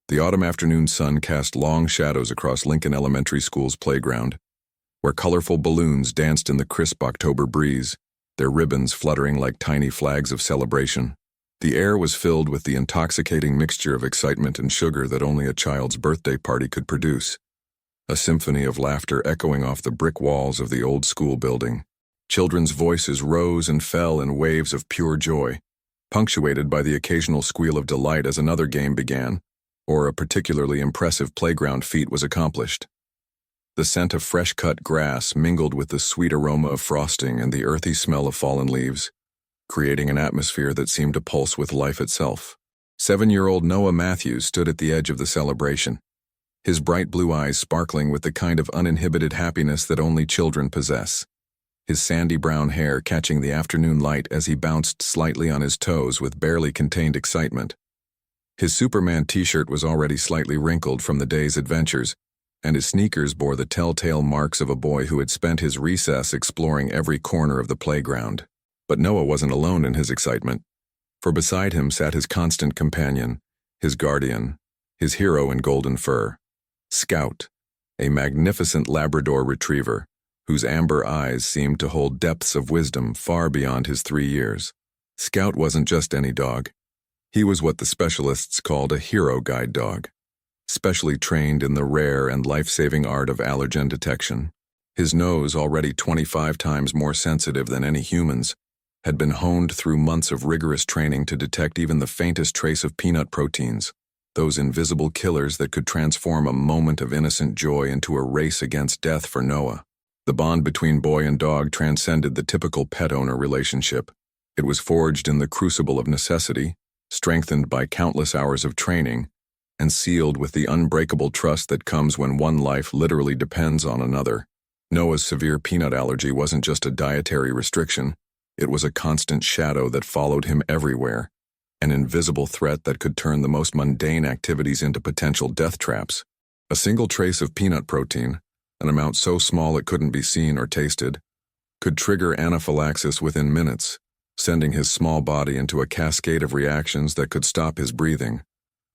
The autumn afternoon sun cast long shadows across Lincoln Elementary School's playground, where colorful balloons danced in the crisp October breeze, their ribbons fluttering like tiny flags of celebration. The air was filled with the intoxicating mixture of excitement and sugar that only a child's birthday party could produce. A symphony of laughter echoing off the brick walls of the old school building. Children's voices rose and fell in waves of pure joy, punctuated by the occasional squeal of delight as another game began, or a particularly impressive playground feat was accomplished. The scent of fresh-cut grass mingled with the sweet aroma of frosting and the earthy smell of fallen leaves, creating an atmosphere that seemed to pulse with life itself. 7-year-old Noah Matthews stood at the edge of the celebration, his bright blue eyes sparkling with the kind of uninhibited happiness that only children possess, his sandy brown hair catching the afternoon light as he bounced slightly on his toes with barely contained excitement. His Superman t-shirt was already slightly wrinkled from the day's adventures, and his sneakers bore the telltale marks of a boy who had spent his recess exploring every corner of the playground. But Noah wasn't alone in his excitement, for beside him sat his constant companion, his guardian, his hero in golden fur, Scout, a magnificent Labrador retriever, whose amber eyes seemed to hold depths of wisdom far beyond his 3 years. Scout wasn't just any dog. He was what the specialists called a hero guide dog, specially trained in the rare and life-saving art of allergen detection. His nose, already 25 times more sensitive than any human's, had been honed through months of rigorous training to detect even the faintest trace of peanut proteins, those invisible killers that could transform a moment of innocent joy into a race against death for Noah. The bond between boy and dog transcended the typical pet-owner relationship. It was forged in the crucible of necessity, strengthened by countless hours of training, and sealed with the unbreakable trust that comes when one life literally depends on another. Noah's severe peanut allergy wasn't just a dietary restriction, it was a constant shadow that followed him everywhere, an invisible threat that could turn the most mundane activities into potential death traps. A single trace of peanut protein, an amount so small it couldn't be seen or tasted, could trigger anaphylaxis within minutes, sending his small body into a cascade of reactions that could stop his breathing,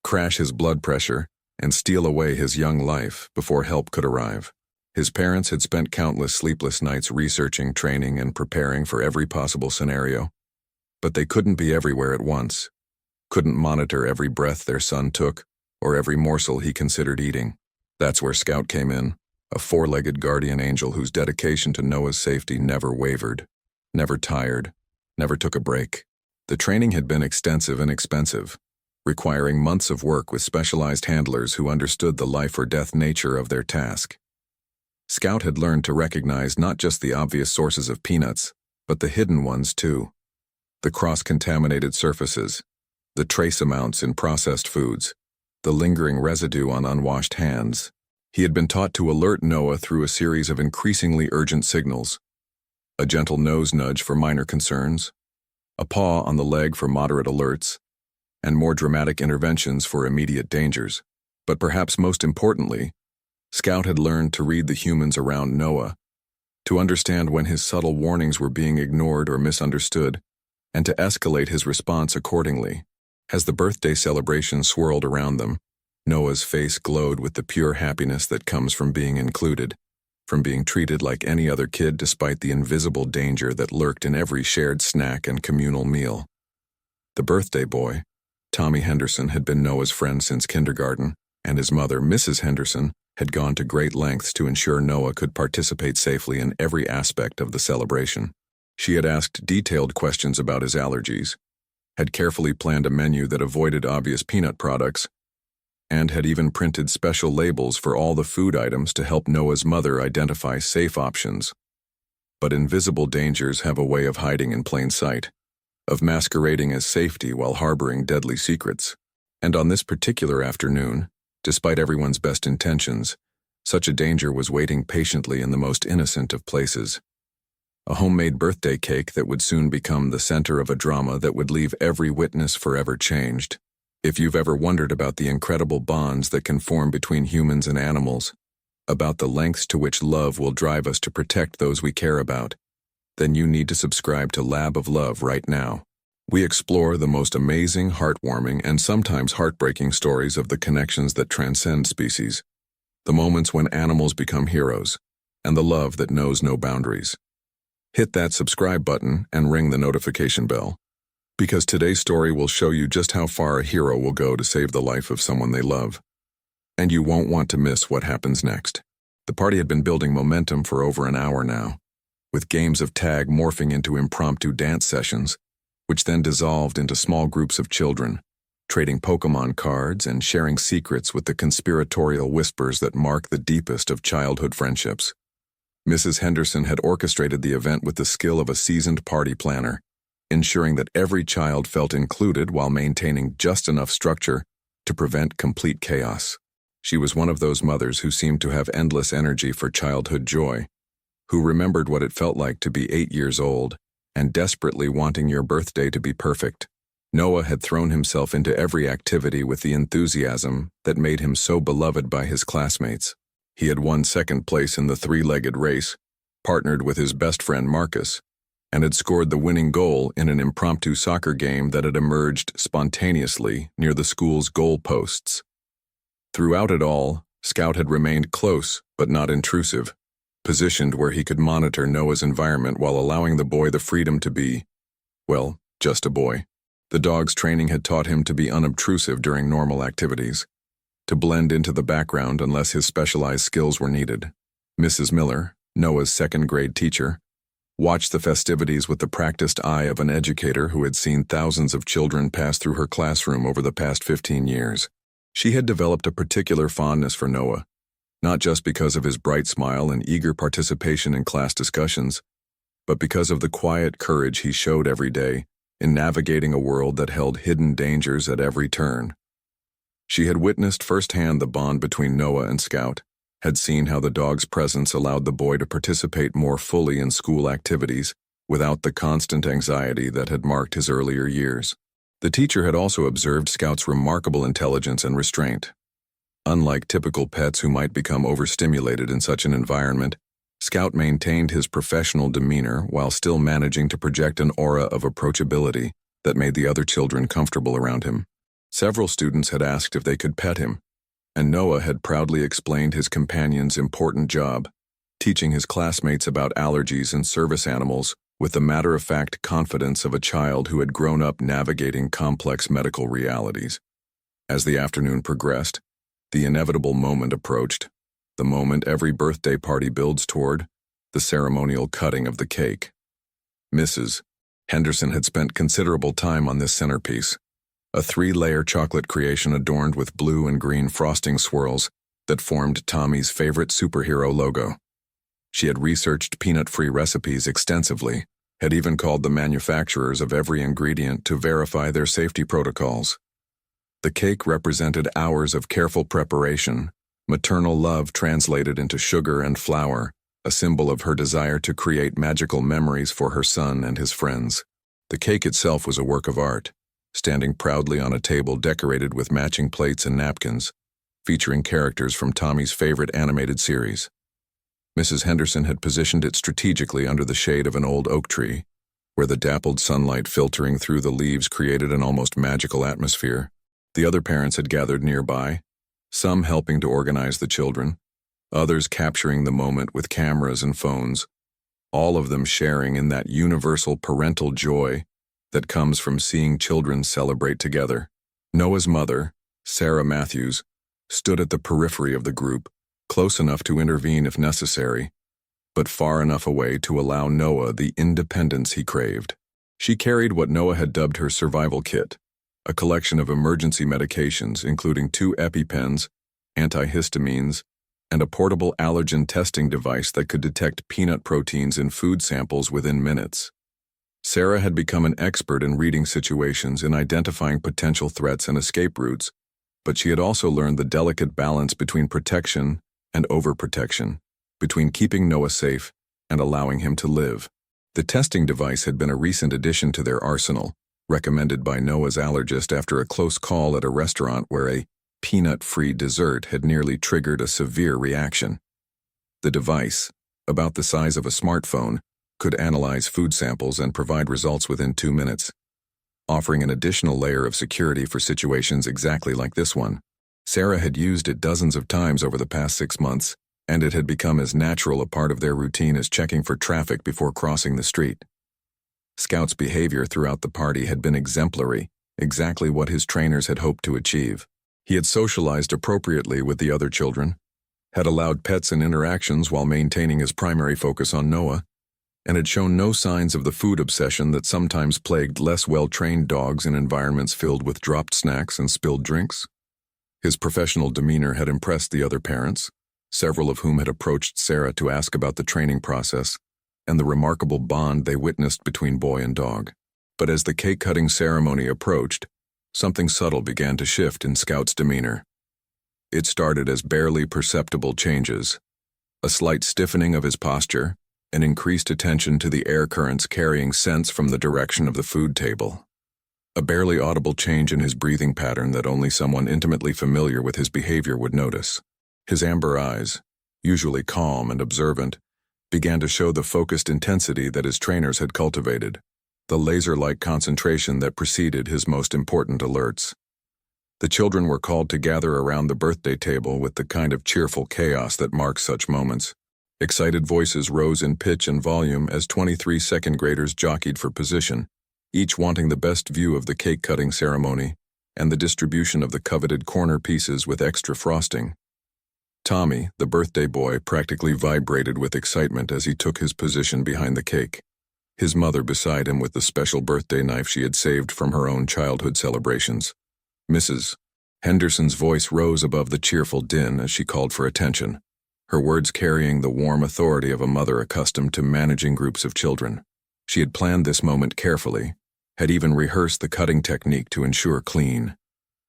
crash his blood pressure, and steal away his young life before help could arrive. His parents had spent countless sleepless nights researching, training, and preparing for every possible scenario, but they couldn't be everywhere at once, couldn't monitor every breath their son took or every morsel he considered eating. That's where Scout came in, a four-legged guardian angel whose dedication to Noah's safety never wavered, never tired, never took a break. The training had been extensive and expensive, requiring months of work with specialized handlers who understood the life-or-death nature of their task. Scout had learned to recognize not just the obvious sources of peanuts, but the hidden ones too. The cross-contaminated surfaces, the trace amounts in processed foods, the lingering residue on unwashed hands. He had been taught to alert Noah through a series of increasingly urgent signals: a gentle nose nudge for minor concerns, a paw on the leg for moderate alerts, and more dramatic interventions for immediate dangers. But perhaps most importantly, Scout had learned to read the humans around Noah, to understand when his subtle warnings were being ignored or misunderstood, and to escalate his response accordingly. As the birthday celebration swirled around them, Noah's face glowed with the pure happiness that comes from being included, from being treated like any other kid despite the invisible danger that lurked in every shared snack and communal meal. The birthday boy, Tommy Henderson, had been Noah's friend since kindergarten, and his mother, Mrs. Henderson, had gone to great lengths to ensure Noah could participate safely in every aspect of the celebration. She had asked detailed questions about his allergies, had carefully planned a menu that avoided obvious peanut products, and had even printed special labels for all the food items to help Noah's mother identify safe options. But invisible dangers have a way of hiding in plain sight, of masquerading as safety while harboring deadly secrets. And on this particular afternoon, despite everyone's best intentions, such a danger was waiting patiently in the most innocent of places. A homemade birthday cake that would soon become the center of a drama that would leave every witness forever changed. If you've ever wondered about the incredible bonds that can form between humans and animals, about the lengths to which love will drive us to protect those we care about, then you need to subscribe to Lab of Love right now. We explore the most amazing, heartwarming, and sometimes heartbreaking stories of the connections that transcend species, the moments when animals become heroes, and the love that knows no boundaries. Hit that subscribe button and ring the notification bell, because today's story will show you just how far a hero will go to save the life of someone they love. And you won't want to miss what happens next. The party had been building momentum for over an hour now, with games of tag morphing into impromptu dance sessions, which then dissolved into small groups of children, trading Pokemon cards and sharing secrets with the conspiratorial whispers that mark the deepest of childhood friendships. Mrs. Henderson had orchestrated the event with the skill of a seasoned party planner, ensuring that every child felt included while maintaining just enough structure to prevent complete chaos. She was one of those mothers who seemed to have endless energy for childhood joy, who remembered what it felt like to be 8 years old and desperately wanting your birthday to be perfect. Noah had thrown himself into every activity with the enthusiasm that made him so beloved by his classmates. He had won second place in the three-legged race, partnered with his best friend Marcus, and had scored the winning goal in an impromptu soccer game that had emerged spontaneously near the school's goal posts. Throughout it all, Scout had remained close but not intrusive, positioned where he could monitor Noah's environment while allowing the boy the freedom to be, well, just a boy. The dog's training had taught him to be unobtrusive during normal activities, to blend into the background unless his specialized skills were needed. Mrs. Miller, Noah's second-grade teacher, watched the festivities with the practiced eye of an educator who had seen thousands of children pass through her classroom over the past 15 years. She had developed a particular fondness for Noah, not just because of his bright smile and eager participation in class discussions, but because of the quiet courage he showed every day in navigating a world that held hidden dangers at every turn. She had witnessed firsthand the bond between Noah and Scout, had seen how the dog's presence allowed the boy to participate more fully in school activities without the constant anxiety that had marked his earlier years. The teacher had also observed Scout's remarkable intelligence and restraint. Unlike typical pets who might become overstimulated in such an environment, Scout maintained his professional demeanor while still managing to project an aura of approachability that made the other children comfortable around him. Several students had asked if they could pet him, and Noah had proudly explained his companion's important job, teaching his classmates about allergies and service animals with the matter-of-fact confidence of a child who had grown up navigating complex medical realities. As the afternoon progressed, the inevitable moment approached, the moment every birthday party builds toward, the ceremonial cutting of the cake. Mrs. Henderson had spent considerable time on this centerpiece, a 3-layer chocolate creation adorned with blue and green frosting swirls that formed Tommy's favorite superhero logo. She had researched peanut-free recipes extensively, had even called the manufacturers of every ingredient to verify their safety protocols. The cake represented hours of careful preparation, maternal love translated into sugar and flour, a symbol of her desire to create magical memories for her son and his friends. The cake itself was a work of art, standing proudly on a table decorated with matching plates and napkins, featuring characters from Tommy's favorite animated series. Mrs. Henderson had positioned it strategically under the shade of an old oak tree, where the dappled sunlight filtering through the leaves created an almost magical atmosphere. The other parents had gathered nearby, some helping to organize the children, others capturing the moment with cameras and phones, all of them sharing in that universal parental joy that comes from seeing children celebrate together. Noah's mother, Sarah Matthews, stood at the periphery of the group, close enough to intervene if necessary, but far enough away to allow Noah the independence he craved. She carried what Noah had dubbed her survival kit, a collection of emergency medications including 2 EpiPens, antihistamines, and a portable allergen testing device that could detect peanut proteins in food samples within minutes. Sarah had become an expert in reading situations and identifying potential threats and escape routes, but she had also learned the delicate balance between protection and overprotection, between keeping Noah safe and allowing him to live. The testing device had been a recent addition to their arsenal, recommended by Noah's allergist after a close call at a restaurant where a peanut-free dessert had nearly triggered a severe reaction. The device, about the size of a smartphone, could analyze food samples and provide results within 2 minutes. offering an additional layer of security for situations exactly like this one. Sarah had used it dozens of times over the past 6 months, and it had become as natural a part of their routine as checking for traffic before crossing the street. Scout's behavior throughout the party had been exemplary, exactly what his trainers had hoped to achieve. He had socialized appropriately with the other children, had allowed pets and interactions while maintaining his primary focus on Noah, and had shown no signs of the food obsession that sometimes plagued less well-trained dogs in environments filled with dropped snacks and spilled drinks. His professional demeanor had impressed the other parents, several of whom had approached Sarah to ask about the training process and the remarkable bond they witnessed between boy and dog. But as the cake-cutting ceremony approached, something subtle began to shift in Scout's demeanor. It started as barely perceptible changes, a slight stiffening of his posture, and increased attention to the air currents carrying scents from the direction of the food table. A barely audible change in his breathing pattern that only someone intimately familiar with his behavior would notice. His amber eyes, usually calm and observant, began to show the focused intensity that his trainers had cultivated, the laser-like concentration that preceded his most important alerts. The children were called to gather around the birthday table with the kind of cheerful chaos that marks such moments. Excited voices rose in pitch and volume as 23 second graders jockeyed for position, each wanting the best view of the cake-cutting ceremony and the distribution of the coveted corner pieces with extra frosting. Tommy, the birthday boy, practically vibrated with excitement as he took his position behind the cake, his mother beside him with the special birthday knife she had saved from her own childhood celebrations. Mrs. Henderson's voice rose above the cheerful din as she called for attention, her words carrying the warm authority of a mother accustomed to managing groups of children. She had planned this moment carefully, had even rehearsed the cutting technique to ensure clean,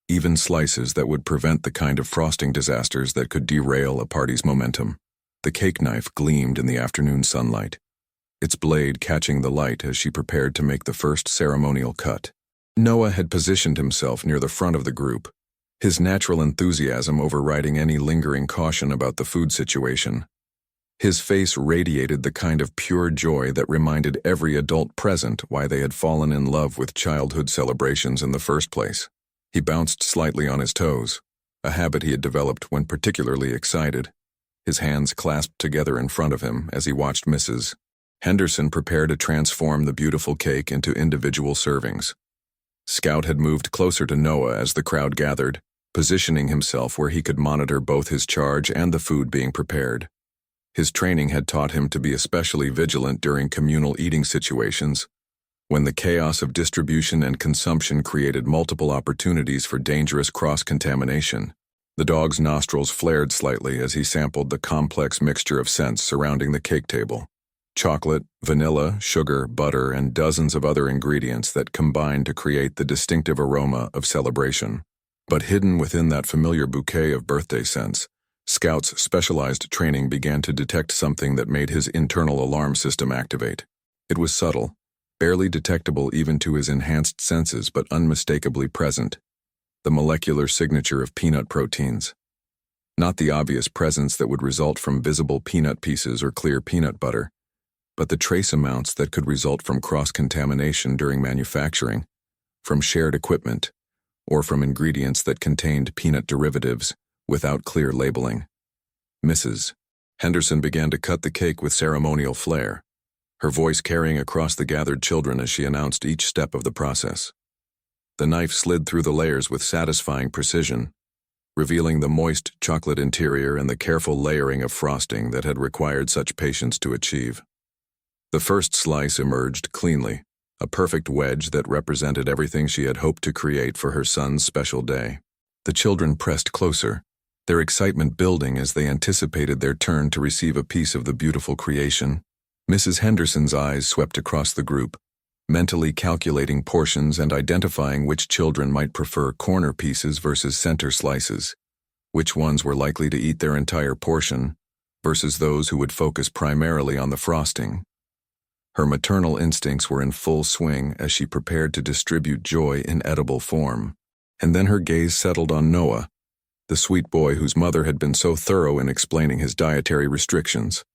even slices that would prevent the kind of frosting disasters that could derail a party's momentum. The cake knife gleamed in the afternoon sunlight, its blade catching the light as she prepared to make the first ceremonial cut. Noah had positioned himself near the front of the group, his natural enthusiasm overriding any lingering caution about the food situation. His face radiated the kind of pure joy that reminded every adult present why they had fallen in love with childhood celebrations in the first place. He bounced slightly on his toes, a habit he had developed when particularly excited, his hands clasped together in front of him as he watched Mrs. Henderson prepare to transform the beautiful cake into individual servings. Scout had moved closer to Noah as the crowd gathered, positioning himself where he could monitor both his charge and the food being prepared. His training had taught him to be especially vigilant during communal eating situations, when the chaos of distribution and consumption created multiple opportunities for dangerous cross-contamination. The dog's nostrils flared slightly as he sampled the complex mixture of scents surrounding the cake table. Chocolate, vanilla, sugar, butter, and dozens of other ingredients that combined to create the distinctive aroma of celebration. But hidden within that familiar bouquet of birthday scents, Scout's specialized training began to detect something that made his internal alarm system activate. It was subtle, barely detectable even to his enhanced senses but unmistakably present, the molecular signature of peanut proteins. Not the obvious presence that would result from visible peanut pieces or clear peanut butter, but the trace amounts that could result from cross-contamination during manufacturing, from shared equipment, or from ingredients that contained peanut derivatives without clear labeling. Mrs. Henderson began to cut the cake with ceremonial flair, her voice carrying across the gathered children as she announced each step of the process. The knife slid through the layers with satisfying precision, revealing the moist chocolate interior and the careful layering of frosting that had required such patience to achieve. The first slice emerged cleanly, a perfect wedge that represented everything she had hoped to create for her son's special day. The children pressed closer, their excitement building as they anticipated their turn to receive a piece of the beautiful creation. Mrs. Henderson's eyes swept across the group, mentally calculating portions and identifying which children might prefer corner pieces versus center slices, which ones were likely to eat their entire portion versus those who would focus primarily on the frosting. Her maternal instincts were in full swing as she prepared to distribute joy in edible form. And then her gaze settled on Noah, the sweet boy whose mother had been so thorough in explaining his dietary restrictions,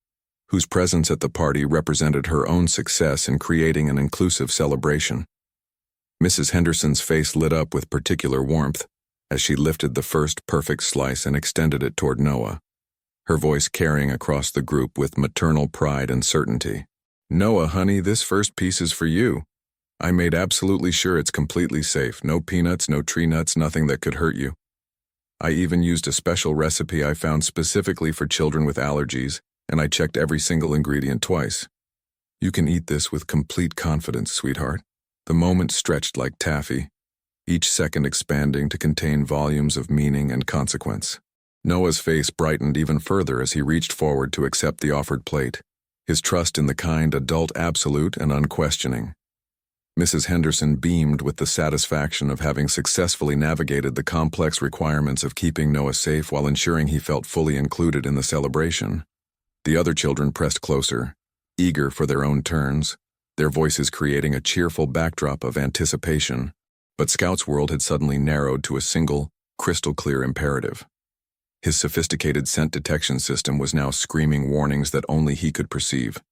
whose presence at the party represented her own success in creating an inclusive celebration. Mrs. Henderson's face lit up with particular warmth as she lifted the first perfect slice and extended it toward Noah, her voice carrying across the group with maternal pride and certainty. "Noah, honey, this first piece is for you. I made absolutely sure it's completely safe. No peanuts, no tree nuts, nothing that could hurt you. I even used a special recipe I found specifically for children with allergies, and I checked every single ingredient twice. You can eat this with complete confidence, sweetheart." The moment stretched like taffy, each second expanding to contain volumes of meaning and consequence. Noah's face brightened even further as he reached forward to accept the offered plate, his trust in the kind adult absolute and unquestioning. Mrs. Henderson beamed with the satisfaction of having successfully navigated the complex requirements of keeping Noah safe while ensuring he felt fully included in the celebration. The other children pressed closer, eager for their own turns, their voices creating a cheerful backdrop of anticipation. But Scout's world had suddenly narrowed to a single, crystal-clear imperative. His sophisticated scent detection system was now screaming warnings that only he could perceive,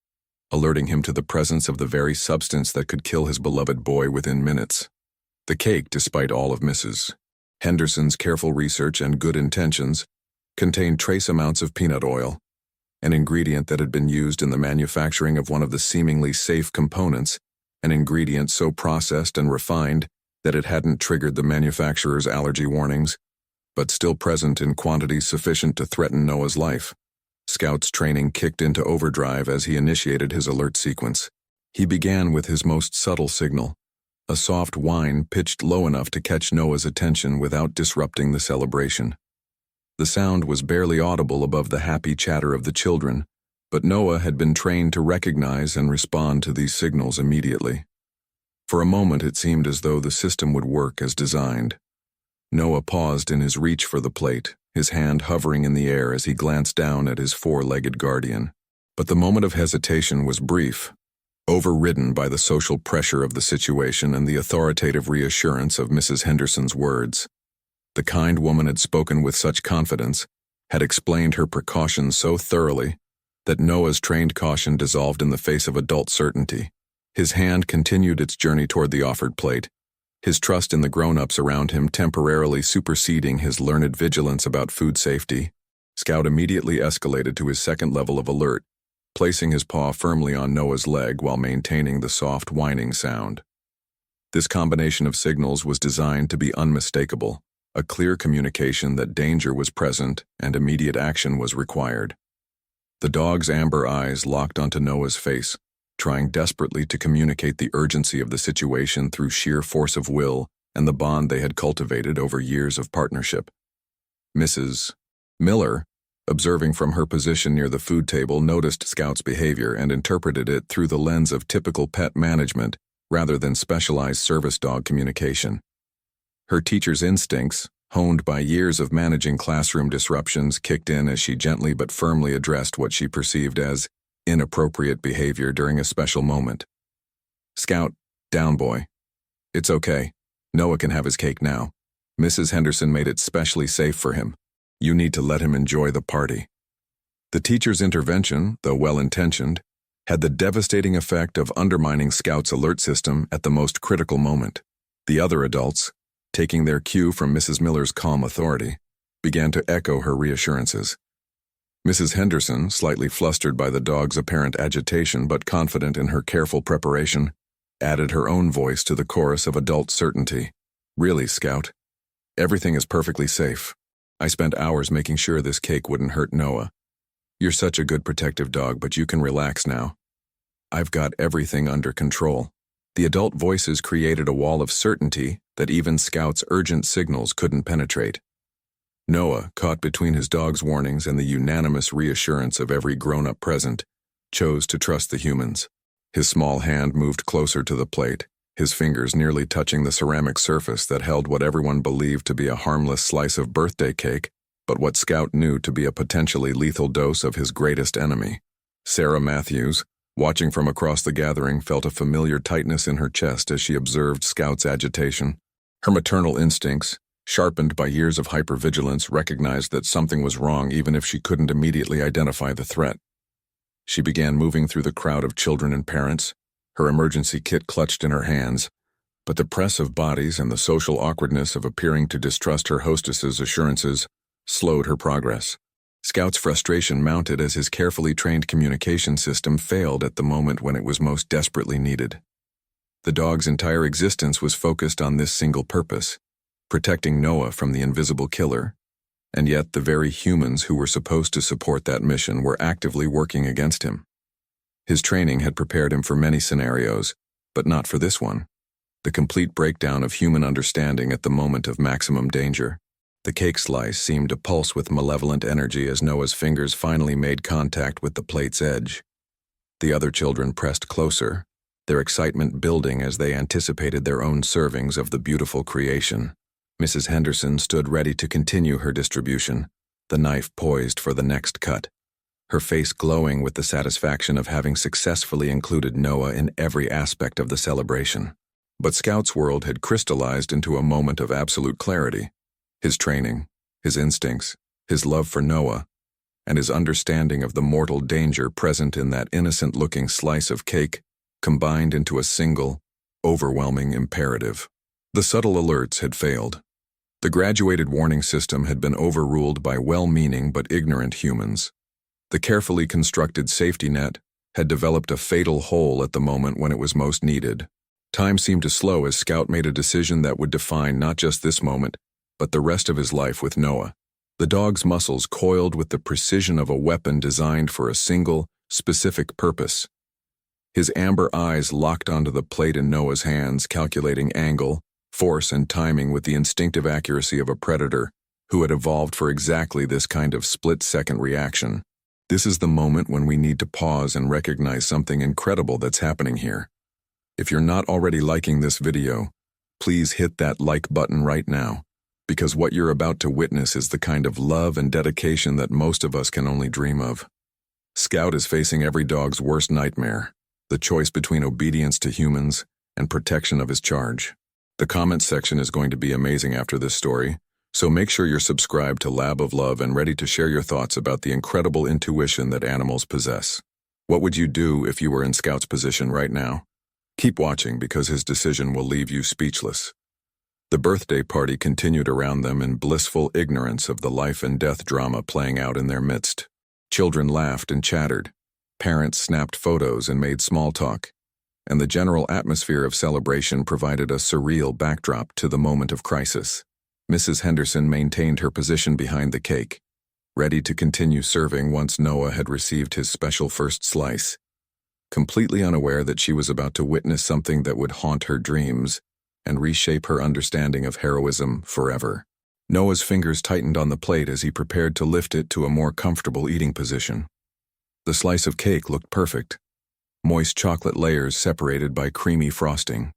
alerting him to the presence of the very substance that could kill his beloved boy within minutes. The cake, despite all of Mrs. Henderson's careful research and good intentions, contained trace amounts of peanut oil, an ingredient that had been used in the manufacturing of one of the seemingly safe components, an ingredient so processed and refined that it hadn't triggered the manufacturer's allergy warnings, but still present in quantities sufficient to threaten Noah's life. Scout's training kicked into overdrive as he initiated his alert sequence. He began with his most subtle signal, a soft whine pitched low enough to catch Noah's attention without disrupting the celebration. The sound was barely audible above the happy chatter of the children, but Noah had been trained to recognize and respond to these signals immediately. For a moment it seemed as though the system would work as designed. Noah paused in his reach for the plate, his hand hovering in the air as he glanced down at his four-legged guardian. But the moment of hesitation was brief, overridden by the social pressure of the situation and the authoritative reassurance of Mrs. Henderson's words. The kind woman had spoken with such confidence, had explained her precautions so thoroughly, that Noah's trained caution dissolved in the face of adult certainty. His hand continued its journey toward the offered plate, his trust in the grown-ups around him temporarily superseding his learned vigilance about food safety. Scout immediately escalated to his second level of alert, placing his paw firmly on Noah's leg while maintaining the soft whining sound. This combination of signals was designed to be unmistakable, a clear communication that danger was present and immediate action was required. The dog's amber eyes locked onto Noah's face, trying desperately to communicate the urgency of the situation through sheer force of will and the bond they had cultivated over years of partnership. Mrs. Miller, observing from her position near the food table, noticed Scout's behavior and interpreted it through the lens of typical pet management rather than specialized service dog communication. Her teacher's instincts, honed by years of managing classroom disruptions, kicked in as she gently but firmly addressed what she perceived as inappropriate behavior during a special moment. "Scout, down boy. It's okay. Noah can have his cake now. Mrs. Henderson made it specially safe for him. You need to let him enjoy the party." The teacher's intervention, though well-intentioned, had the devastating effect of undermining Scout's alert system at the most critical moment. The other adults, taking their cue from Mrs. Miller's calm authority, began to echo her reassurances. Mrs. Henderson, slightly flustered by the dog's apparent agitation but confident in her careful preparation, added her own voice to the chorus of adult certainty. "Really, Scout, everything is perfectly safe. I spent hours making sure this cake wouldn't hurt Noah. You're such a good protective dog, but you can relax now. I've got everything under control." The adult voices created a wall of certainty that even Scout's urgent signals couldn't penetrate. Noah, caught between his dog's warnings and the unanimous reassurance of every grown-up present, chose to trust the humans. His small hand moved closer to the plate, his fingers nearly touching the ceramic surface that held what everyone believed to be a harmless slice of birthday cake, but what Scout knew to be a potentially lethal dose of his greatest enemy. Sarah Matthews, watching from across the gathering, felt a familiar tightness in her chest as she observed Scout's agitation. Her maternal instincts, sharpened by years of hypervigilance, recognized that something was wrong even if she couldn't immediately identify the threat. She began moving through the crowd of children and parents, her emergency kit clutched in her hands. But the press of bodies and the social awkwardness of appearing to distrust her hostess's assurances slowed her progress. Scout's frustration mounted as his carefully trained communication system failed at the moment when it was most desperately needed. The dog's entire existence was focused on this single purpose, protecting Noah from the invisible killer, and yet the very humans who were supposed to support that mission were actively working against him. His training had prepared him for many scenarios, but not for this one. The complete breakdown of human understanding at the moment of maximum danger. The cake slice seemed to pulse with malevolent energy as Noah's fingers finally made contact with the plate's edge. The other children pressed closer, their excitement building as they anticipated their own servings of the beautiful creation. Mrs. Henderson stood ready to continue her distribution, the knife poised for the next cut, her face glowing with the satisfaction of having successfully included Noah in every aspect of the celebration. But Scout's world had crystallized into a moment of absolute clarity. His training, his instincts, his love for Noah, and his understanding of the mortal danger present in that innocent-looking slice of cake combined into a single, overwhelming imperative. The subtle alerts had failed. The graduated warning system had been overruled by well-meaning but ignorant humans. The carefully constructed safety net had developed a fatal hole at the moment when it was most needed. Time seemed to slow as Scout made a decision that would define not just this moment, but the rest of his life with Noah. The dog's muscles coiled with the precision of a weapon designed for a single, specific purpose. His amber eyes locked onto the plate in Noah's hands, calculating angle, force, and timing with the instinctive accuracy of a predator who had evolved for exactly this kind of split-second reaction. This is the moment when we need to pause and recognize something incredible that's happening here. If you're not already liking this video, please hit that like button right now, because what you're about to witness is the kind of love and dedication that most of us can only dream of. Scout is facing every dog's worst nightmare, the choice between obedience to humans and protection of his charge. The comments section is going to be amazing after this story, so make sure you're subscribed to Lab of Love and ready to share your thoughts about the incredible intuition that animals possess. What would you do if you were in Scout's position right now? Keep watching because his decision will leave you speechless. The birthday party continued around them in blissful ignorance of the life and death drama playing out in their midst. Children laughed and chattered. Parents snapped photos and made small talk. And the general atmosphere of celebration provided a surreal backdrop to the moment of crisis. Mrs. Henderson maintained her position behind the cake, ready to continue serving once Noah had received his special first slice. Completely unaware that she was about to witness something that would haunt her dreams and reshape her understanding of heroism forever. Noah's fingers tightened on the plate as he prepared to lift it to a more comfortable eating position. The slice of cake looked perfect, moist chocolate layers separated by creamy frosting,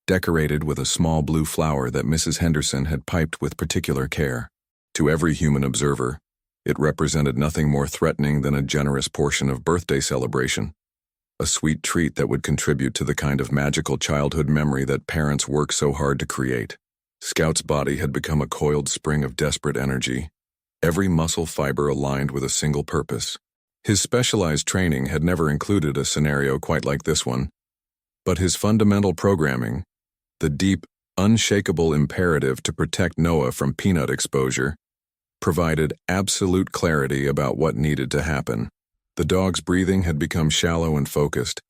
decorated with a small blue flower that Mrs. Henderson had piped with particular care. To every human observer, it represented nothing more threatening than a generous portion of birthday celebration. A sweet treat that would contribute to the kind of magical childhood memory that parents work so hard to create. Scout's body had become a coiled spring of desperate energy, every muscle fiber aligned with a single purpose. His specialized training had never included a scenario quite like this one, but his fundamental programming, the deep, unshakable imperative to protect Noah from peanut exposure, provided absolute clarity about what needed to happen. The dog's breathing had become shallow and focused,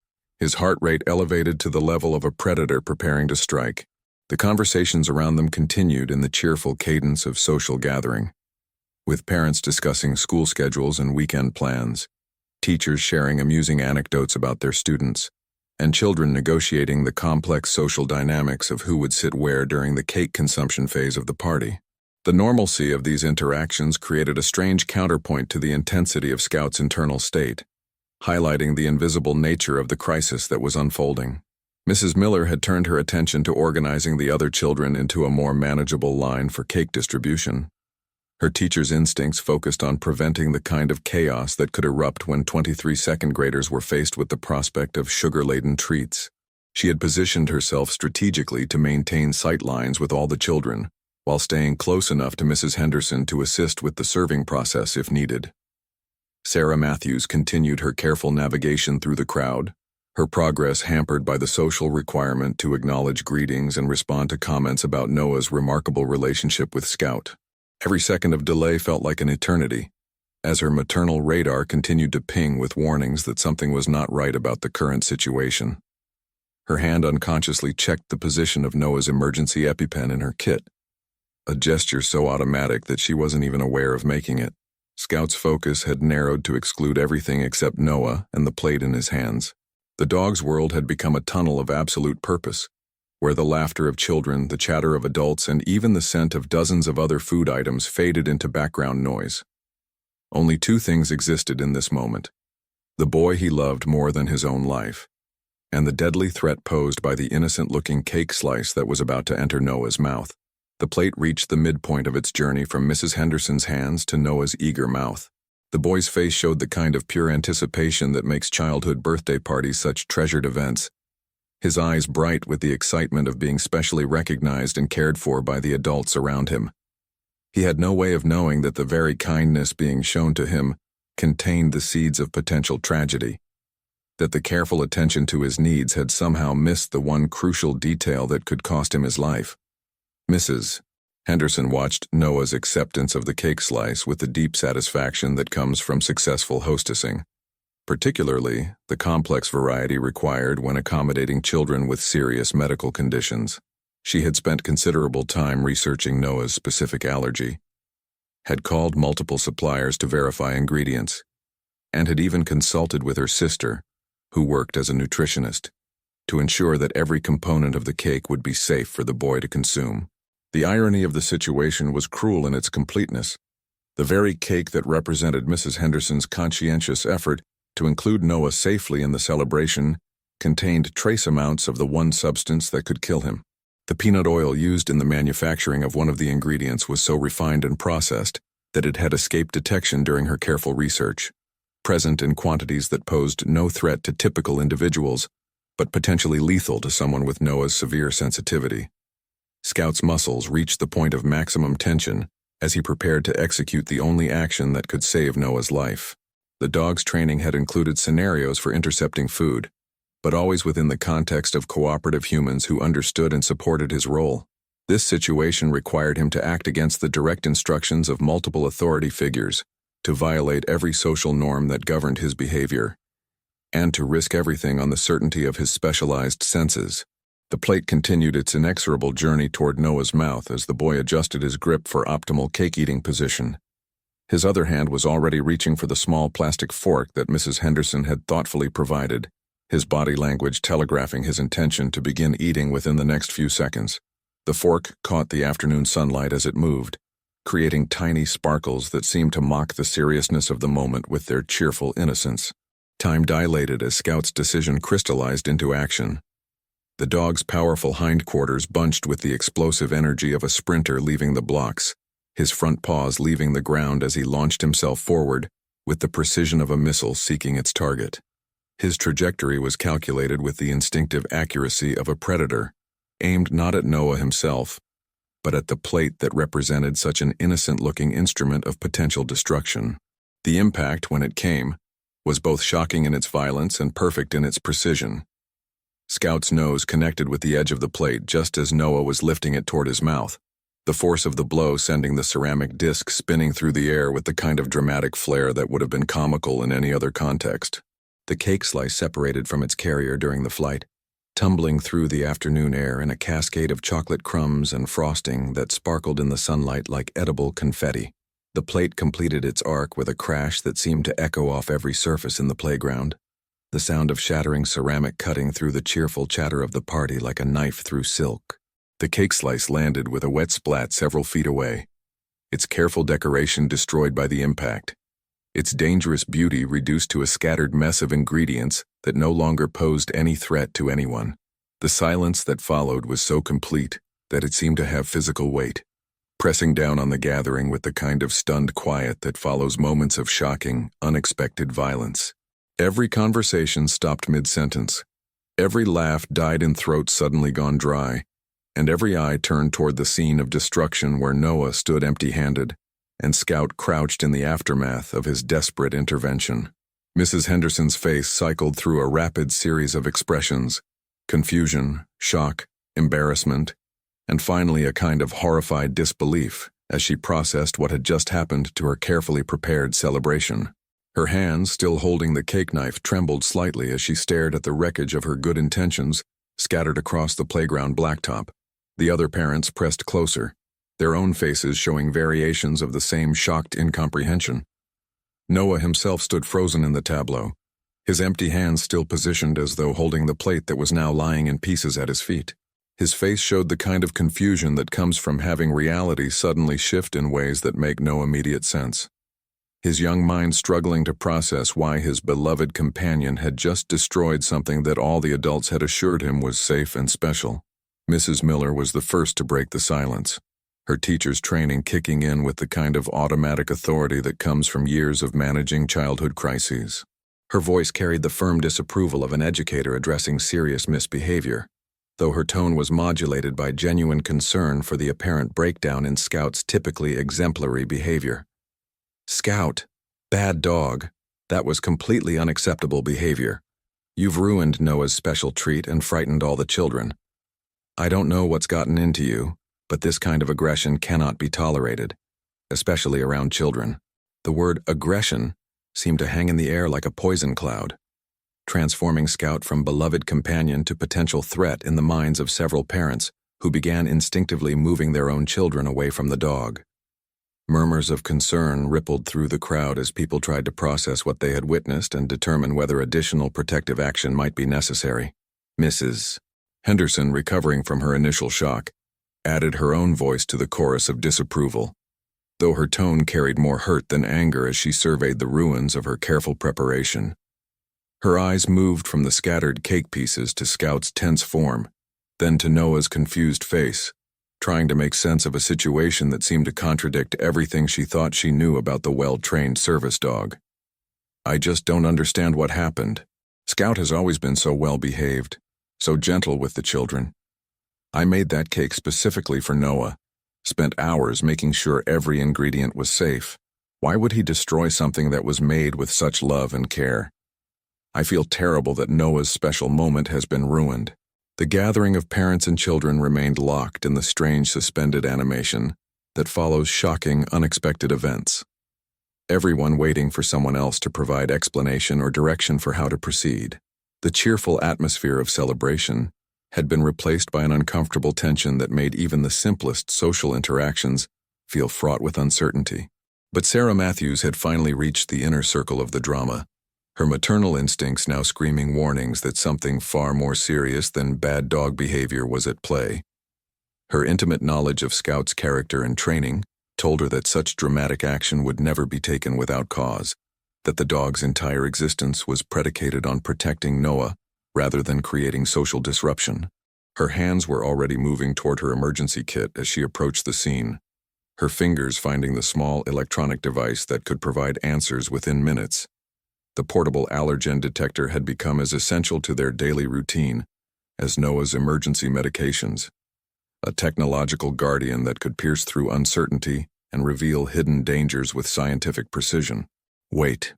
his heart rate elevated to the level of a predator preparing to strike. The conversations around them continued in the cheerful cadence of social gathering, with parents discussing school schedules and weekend plans, teachers sharing amusing anecdotes about their students, and children negotiating the complex social dynamics of who would sit where during the cake consumption phase of the party. The normalcy of these interactions created a strange counterpoint to the intensity of Scout's internal state, highlighting the invisible nature of the crisis that was unfolding. Mrs. Miller had turned her attention to organizing the other children into a more manageable line for cake distribution. Her teacher's instincts focused on preventing the kind of chaos that could erupt when 23 second graders were faced with the prospect of sugar-laden treats. She had positioned herself strategically to maintain sight lines with all the children, while staying close enough to Mrs. Henderson to assist with the serving process if needed. Sarah Matthews continued her careful navigation through the crowd, her progress hampered by the social requirement to acknowledge greetings and respond to comments about Noah's remarkable relationship with Scout. Every second of delay felt like an eternity, as her maternal radar continued to ping with warnings that something was not right about the current situation. Her hand unconsciously checked the position of Noah's emergency EpiPen in her kit, a gesture so automatic that she wasn't even aware of making it. Scout's focus had narrowed to exclude everything except Noah and the plate in his hands. The dog's world had become a tunnel of absolute purpose, where the laughter of children, the chatter of adults, and even the scent of dozens of other food items faded into background noise. Only two things existed in this moment: the boy he loved more than his own life, and the deadly threat posed by the innocent-looking cake slice that was about to enter Noah's mouth. The plate reached the midpoint of its journey from Mrs. Henderson's hands to Noah's eager mouth. The boy's face showed the kind of pure anticipation that makes childhood birthday parties such treasured events, his eyes bright with the excitement of being specially recognized and cared for by the adults around him. He had no way of knowing that the very kindness being shown to him contained the seeds of potential tragedy, that the careful attention to his needs had somehow missed the one crucial detail that could cost him his life. Mrs. Henderson watched Noah's acceptance of the cake slice with the deep satisfaction that comes from successful hostessing, particularly the complex variety required when accommodating children with serious medical conditions. She had spent considerable time researching Noah's specific allergy, had called multiple suppliers to verify ingredients, and had even consulted with her sister, who worked as a nutritionist, to ensure that every component of the cake would be safe for the boy to consume. The irony of the situation was cruel in its completeness. The very cake that represented Mrs. Henderson's conscientious effort to include Noah safely in the celebration contained trace amounts of the one substance that could kill him. The peanut oil used in the manufacturing of one of the ingredients was so refined and processed that it had escaped detection during her careful research, present in quantities that posed no threat to typical individuals, but potentially lethal to someone with Noah's severe sensitivity. Scout's muscles reached the point of maximum tension as he prepared to execute the only action that could save Noah's life. The dog's training had included scenarios for intercepting food, but always within the context of cooperative humans who understood and supported his role. This situation required him to act against the direct instructions of multiple authority figures, to violate every social norm that governed his behavior, and to risk everything on the certainty of his specialized senses. The plate continued its inexorable journey toward Noah's mouth as the boy adjusted his grip for optimal cake-eating position. His other hand was already reaching for the small plastic fork that Mrs. Henderson had thoughtfully provided, his body language telegraphing his intention to begin eating within the next few seconds. The fork caught the afternoon sunlight as it moved, creating tiny sparkles that seemed to mock the seriousness of the moment with their cheerful innocence. Time dilated as Scout's decision crystallized into action. The dog's powerful hindquarters bunched with the explosive energy of a sprinter leaving the blocks, his front paws leaving the ground as he launched himself forward, with the precision of a missile seeking its target. His trajectory was calculated with the instinctive accuracy of a predator, aimed not at Noah himself, but at the plate that represented such an innocent-looking instrument of potential destruction. The impact, when it came, was both shocking in its violence and perfect in its precision. Scout's nose connected with the edge of the plate just as Noah was lifting it toward his mouth, the force of the blow sending the ceramic disc spinning through the air with the kind of dramatic flair that would have been comical in any other context. The cake slice separated from its carrier during the flight, tumbling through the afternoon air in a cascade of chocolate crumbs and frosting that sparkled in the sunlight like edible confetti. The plate completed its arc with a crash that seemed to echo off every surface in the playground, the sound of shattering ceramic cutting through the cheerful chatter of the party like a knife through silk. The cake slice landed with a wet splat several feet away, its careful decoration destroyed by the impact, its dangerous beauty reduced to a scattered mess of ingredients that no longer posed any threat to anyone. The silence that followed was so complete that it seemed to have physical weight, pressing down on the gathering with the kind of stunned quiet that follows moments of shocking, unexpected violence. Every conversation stopped mid-sentence. Every laugh died in throats suddenly gone dry, and every eye turned toward the scene of destruction where Noah stood empty-handed, and Scout crouched in the aftermath of his desperate intervention. Mrs. Henderson's face cycled through a rapid series of expressions: confusion, shock, embarrassment, and finally a kind of horrified disbelief as she processed what had just happened to her carefully prepared celebration. Her hands, still holding the cake knife, trembled slightly as she stared at the wreckage of her good intentions scattered across the playground blacktop. The other parents pressed closer, their own faces showing variations of the same shocked incomprehension. Noah himself stood frozen in the tableau, his empty hands still positioned as though holding the plate that was now lying in pieces at his feet. His face showed the kind of confusion that comes from having reality suddenly shift in ways that make no immediate sense. His young mind struggling to process why his beloved companion had just destroyed something that all the adults had assured him was safe and special. Mrs. Miller was the first to break the silence, her teacher's training kicking in with the kind of automatic authority that comes from years of managing childhood crises. Her voice carried the firm disapproval of an educator addressing serious misbehavior, though her tone was modulated by genuine concern for the apparent breakdown in Scout's typically exemplary behavior. "Scout, bad dog, that was completely unacceptable behavior. You've ruined Noah's special treat and frightened all the children. I don't know what's gotten into you, but this kind of aggression cannot be tolerated, especially around children." The word aggression seemed to hang in the air like a poison cloud, transforming Scout from beloved companion to potential threat in the minds of several parents who began instinctively moving their own children away from the dog. Murmurs of concern rippled through the crowd as people tried to process what they had witnessed and determine whether additional protective action might be necessary. Mrs. Henderson, recovering from her initial shock, added her own voice to the chorus of disapproval, though her tone carried more hurt than anger as she surveyed the ruins of her careful preparation. Her eyes moved from the scattered cake pieces to Scout's tense form, then to Noah's confused face, trying to make sense of a situation that seemed to contradict everything she thought she knew about the well-trained service dog. "I just don't understand what happened. Scout has always been so well-behaved, so gentle with the children. I made that cake specifically for Noah, spent hours making sure every ingredient was safe. Why would he destroy something that was made with such love and care? I feel terrible that Noah's special moment has been ruined." The gathering of parents and children remained locked in the strange suspended animation that follows shocking, unexpected events, everyone waiting for someone else to provide explanation or direction for how to proceed. The cheerful atmosphere of celebration had been replaced by an uncomfortable tension that made even the simplest social interactions feel fraught with uncertainty. But Sarah Matthews had finally reached the inner circle of the drama, her maternal instincts now screaming warnings that something far more serious than bad dog behavior was at play. Her intimate knowledge of Scout's character and training told her that such dramatic action would never be taken without cause, that the dog's entire existence was predicated on protecting Noah rather than creating social disruption. Her hands were already moving toward her emergency kit as she approached the scene, her fingers finding the small electronic device that could provide answers within minutes. The portable allergen detector had become as essential to their daily routine as Noah's emergency medications, a technological guardian that could pierce through uncertainty and reveal hidden dangers with scientific precision. "Wait."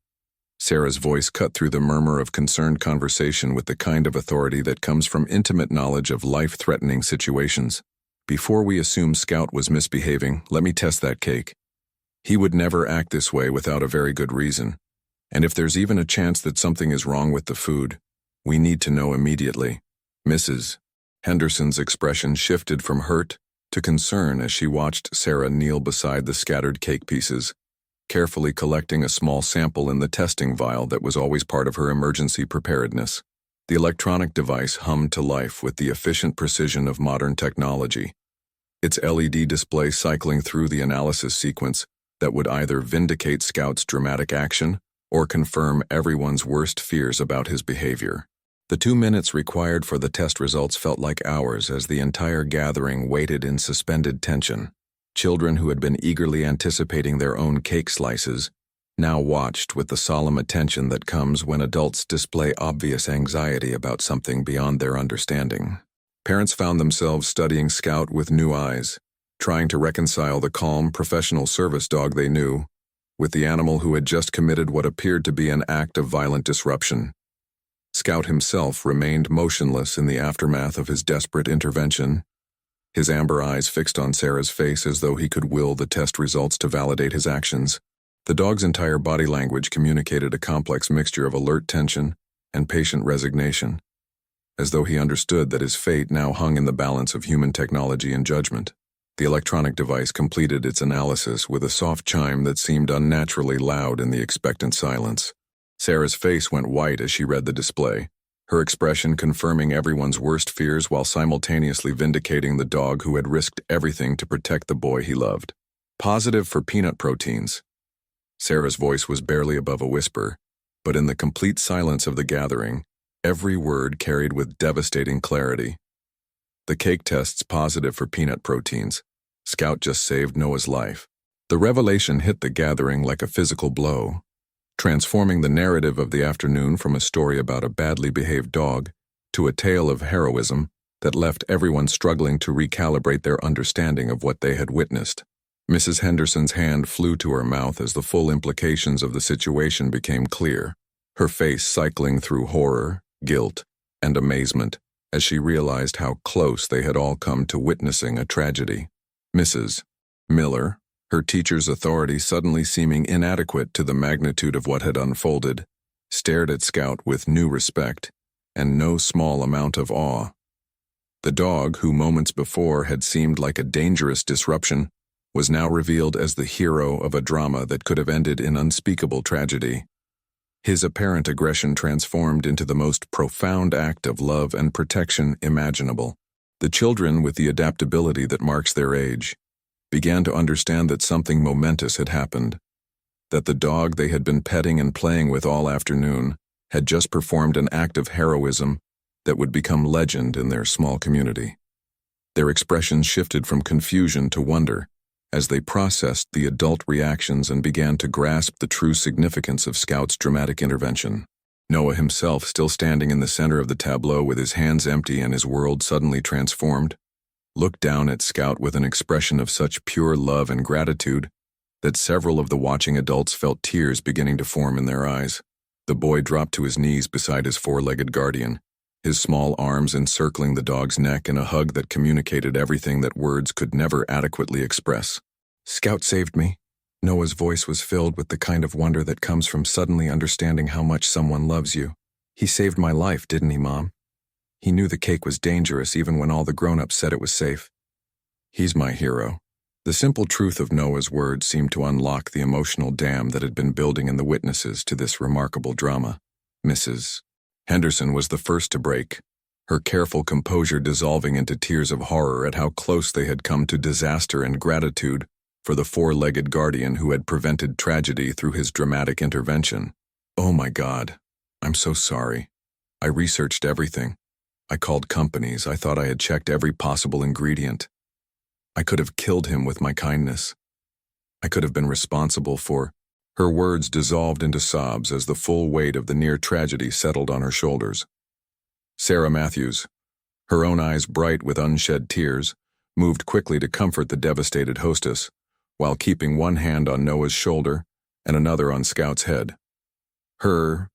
Sarah's voice cut through the murmur of concerned conversation with the kind of authority that comes from intimate knowledge of life-threatening situations. "Before we assume Scout was misbehaving, let me test that cake. He would never act this way without a very good reason. And if there's even a chance that something is wrong with the food, we need to know immediately." Mrs. Henderson's expression shifted from hurt to concern as she watched Sarah kneel beside the scattered cake pieces, carefully collecting a small sample in the testing vial that was always part of her emergency preparedness. The electronic device hummed to life with the efficient precision of modern technology, its LED display cycling through the analysis sequence that would either vindicate Scout's dramatic action or confirm everyone's worst fears about his behavior. The 2 minutes required for the test results felt like hours as the entire gathering waited in suspended tension. Children who had been eagerly anticipating their own cake slices now watched with the solemn attention that comes when adults display obvious anxiety about something beyond their understanding. Parents found themselves studying Scout with new eyes, trying to reconcile the calm, professional service dog they knew with the animal who had just committed what appeared to be an act of violent disruption. Scout himself remained motionless in the aftermath of his desperate intervention, his amber eyes fixed on Sarah's face as though he could will the test results to validate his actions. The dog's entire body language communicated a complex mixture of alert tension and patient resignation, as though he understood that his fate now hung in the balance of human technology and judgment. The electronic device completed its analysis with a soft chime that seemed unnaturally loud in the expectant silence. Sarah's face went white as she read the display, her expression confirming everyone's worst fears while simultaneously vindicating the dog who had risked everything to protect the boy he loved. Positive for peanut proteins. Sarah's voice was barely above a whisper, but in the complete silence of the gathering, every word carried with devastating clarity. The cake test's positive for peanut proteins. Scout just saved Noah's life. The revelation hit the gathering like a physical blow, transforming the narrative of the afternoon from a story about a badly behaved dog to a tale of heroism that left everyone struggling to recalibrate their understanding of what they had witnessed. Mrs. Henderson's hand flew to her mouth as the full implications of the situation became clear, her face cycling through horror, guilt, and amazement as she realized how close they had all come to witnessing a tragedy. Mrs. Miller, her teacher's authority suddenly seeming inadequate to the magnitude of what had unfolded, stared at Scout with new respect and no small amount of awe. The dog, who moments before had seemed like a dangerous disruption, was now revealed as the hero of a drama that could have ended in unspeakable tragedy. His apparent aggression transformed into the most profound act of love and protection imaginable. The children, with the adaptability that marks their age, began to understand that something momentous had happened, that the dog they had been petting and playing with all afternoon had just performed an act of heroism that would become legend in their small community. Their expressions shifted from confusion to wonder as they processed the adult reactions and began to grasp the true significance of Scout's dramatic intervention. Noah himself, still standing in the center of the tableau with his hands empty and his world suddenly transformed, looked down at Scout with an expression of such pure love and gratitude that several of the watching adults felt tears beginning to form in their eyes. The boy dropped to his knees beside his four-legged guardian, his small arms encircling the dog's neck in a hug that communicated everything that words could never adequately express. "Scout saved me." Noah's voice was filled with the kind of wonder that comes from suddenly understanding how much someone loves you. "He saved my life, didn't he, Mom? He knew the cake was dangerous even when all the grown-ups said it was safe. He's my hero." The simple truth of Noah's words seemed to unlock the emotional dam that had been building in the witnesses to this remarkable drama. Mrs. Henderson was the first to break, her careful composure dissolving into tears of horror at how close they had come to disaster and gratitude for the four-legged guardian who had prevented tragedy through his dramatic intervention. "Oh my God, I'm so sorry. I researched everything. I called companies. I thought I had checked every possible ingredient. I could have killed him with my kindness. I could have been responsible for—" Her words dissolved into sobs as the full weight of the near tragedy settled on her shoulders. Sarah Matthews, her own eyes bright with unshed tears, moved quickly to comfort the devastated hostess, while keeping one hand on Noah's shoulder and another on Scout's head. Her